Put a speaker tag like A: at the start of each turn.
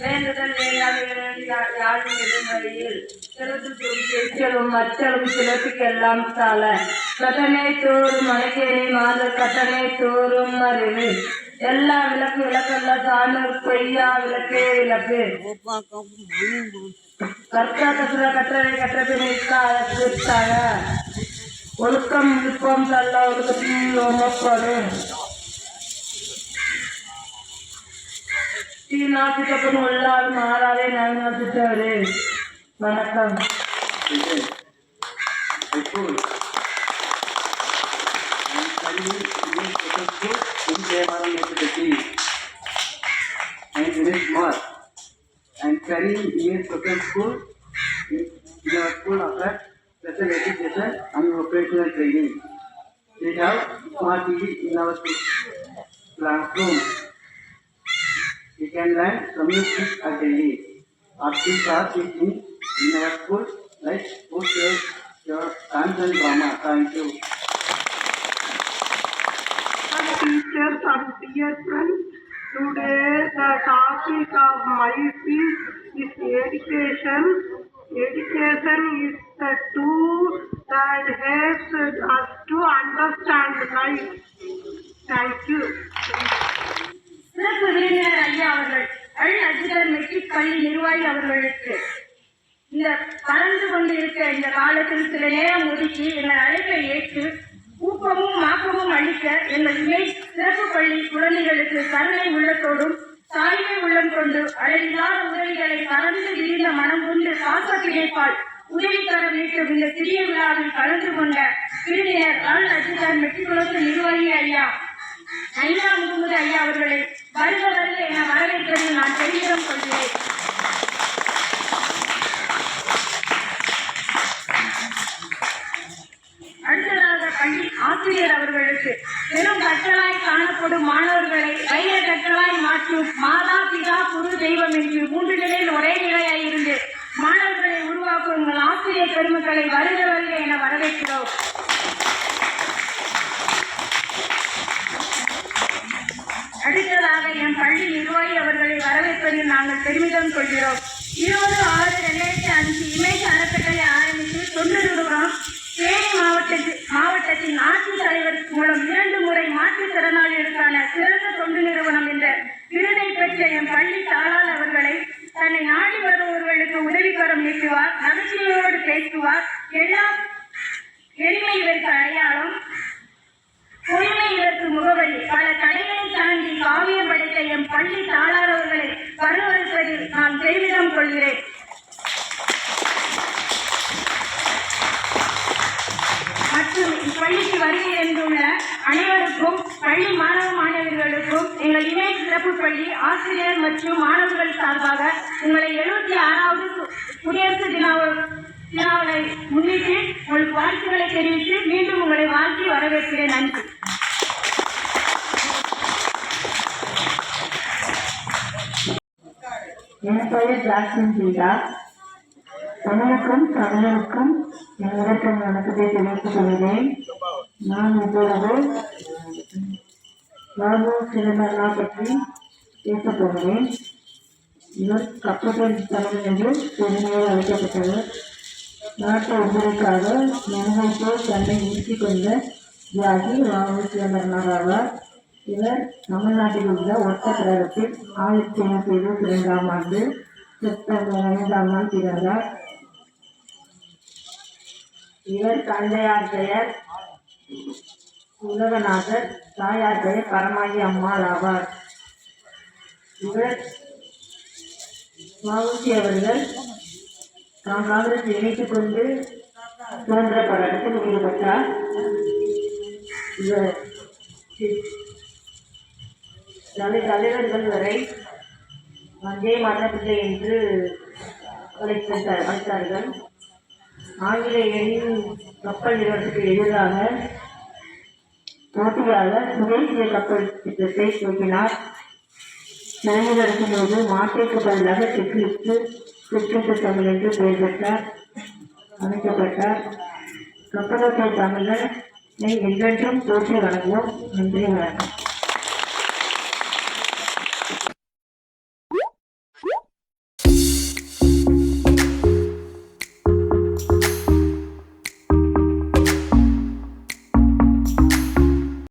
A: வேண்டுதல் யாரும் எதிர்மறையில் செலுத்தும் மற்றலும் சிலத்துக்கெல்லாம் சால கட்டணை தோறும் மணிக்கேணி மாத கட்டணை தோறும் அறிவு எல்லா விளக்கு விளக்கல்ல சாணூர் பொய்யா விளக்கே விளக்கு கற்கா கற்ற கற்றவை கற்றபின்னிற்காக ஒழுக்கம் விருப்பம் தள்ள ஒழுக்கத்தில் ஒவ்வொரு நாட்டுக்கு உள்ளால் மாறாதே நாசித்தவரே வணக்கம்.
B: And studying in second school in our school after special education and vocational training. We have smart TV in our classroom. We can learn community daily. Artists are teaching in our school like who saves your dance and drama. Thank you.
C: Teachers and dear friends, today the topic of my speech is education. Education is the tool that helps us to understand life. Thank you.
A: சிறப்பு விருந்தினர் ஐயா அவர்கள் அல் அஜ்ஹர் matric பள்ளி நிர்வாகி அவர்களுக்கு இந்த பறந்து கொண்டிருக்க இந்த காலத்தில் சில நேரம் ஒதுக்கி எங்கள் அழைப்பை ஏற்று ஊக்கமும் மாக்கமும் அளிக்க எங்கள் இமேஜ் சிறப்பு பள்ளி குழந்தைகளுக்கு கருணை உள்ளத்தோடும் தாய்மை உள்ளம் கொண்டு அளவில்லாத உதவிகளை பறந்து விரிந்த மனம் கொண்டு பாச பிணைப்பால் உதவித்தர மீட்டும் இந்த சிறிய விழாவில் கலந்து கொண்ட விருந்தினர் அல் அஜ்ஹர் மெட்ரிகுலேஷன் நிர்வாகி ஐயா ஐயா முகமது ஐயா அவர்களை வருக வருக என வரவேற்பதில் நான் பெருமிதம் கொள்கிறேன். அடுத்ததாக பள்ளி ஆசிரியர் அவர்களுக்கு பெரும் கற்றலாய் காணப்படும் மாணவர்களை வைர கற்றலாய் மாற்றும் மாதா பிதா குரு தெய்வம் என்று 3 நிலையில் ஒரே நிலையாய் இருந்து மாணவர்களை உருவாக்கும் உங்கள் ஆசிரியர் பெருமக்களை வருக வருக என வரவேற்கிறோம். அடுத்ததாக என் பள்ளி நிர்வாகி அவர்களை வரவேற்பதில் நாங்கள் பெருமிதம் கொள்கிறோம். 20/6/2005 இமேஜ் அறக்கட்டளை ஆரம்பித்து 90 ரூபாய் தேனி மாவட்டத்தின் ஆட்சித் தலைவர் மூலம் 2 முறை மாற்றுத்திறனாளிகளுக்கான சிறந்த தொண்டு நிறுவனம் என்ற விருதை பெற்ற என் பள்ளி தாளாளர் அவர்களை தன்னை நாடி வருபவர்களுக்கு உதவிக்கரம் நீட்டுவார், நகைச்சுவையோடு பேசுவார், எல்லாம் எளிமை இதற்கு அடையாளம், பொறுமை இதற்கு முகவரி, பல தடைகளை தாண்டி காவியம் படைத்த என் பள்ளி தாளாளர் அவர்களை வரவேற்பதில் நான் பெருமிதம் கொள்கிறேன். மற்றும் இப்பள்ளிக்கு வருகை இருந்துள்ள அனைவருக்கும் பள்ளி மாணவ மாணவியர்களுக்கும் எங்கள் இமேஜ் சிறப்பு பள்ளி ஆசிரியர் மற்றும் மாணவர்கள் சார்பாக உங்களை 76வது குடியரசு தினாவை முன்னிட்டு உங்களுக்கு வாழ்த்துக்களை தெரிவித்து மீண்டும் உங்களை வாழ்த்தி வரவேற்கிறேன். நன்றி.
D: என் பெயர் ஜாஸ்மின் ஜீதா. தமிழுக்கும் தமிழுக்கும் என் இடத்தில் வணக்கத்தை தெரிவித்துக் கொள்கிறேன். நான் இப்பொழுது பாபு சிதம்பரனா பற்றி பேசப் போகிறேன். இவர் கப்பல் தமிழ் என்று பெருமையாக அழைக்கப்பட்டவர். நாட்டு உங்களுக்காக மனிதன் தன்னை நிறுத்திக் கொண்ட தியாகி பாபு சிதம்பரனார் ஆவார். இவர் தமிழ்நாட்டில் உள்ள ஒட்ட கிரகத்தில் 1722ஆம் ஆண்டு செப்டம்பர் 5ஆம் நாள் பிறந்தார். இவர் தந்தையார் பெயர் உலகநாதர், தாயார் பெயர் பரமாயி அம்மாள் ஆவார். இவர் மாவுசி அவர்கள் காங்கிரஸ் இணைத்துக் கொண்டு சுதந்திர போராட்டத்தில் ஈடுபட்டார். இவர் தலைவர்கள் வரை வந்தே மாதப்பிள்ளை என்று அழைத்தார்கள். ஆங்கிலேயரின் கப்பல் நிறுவனத்துக்கு எதிராக போட்டியாக சுதேசிய கப்பல் திட்டத்தை துவக்கினார். சிறையில் இருக்கும்போது மாட்டிற்கு பதிலாக சிற்று தமிழ் என்று பெயர் பெற்றார், அமைக்கப்பட்டார். கப்பலோட்டை தமிழனை என்றென்றும் போற்றி வணங்குவோம். நன்றி, வணக்கம்.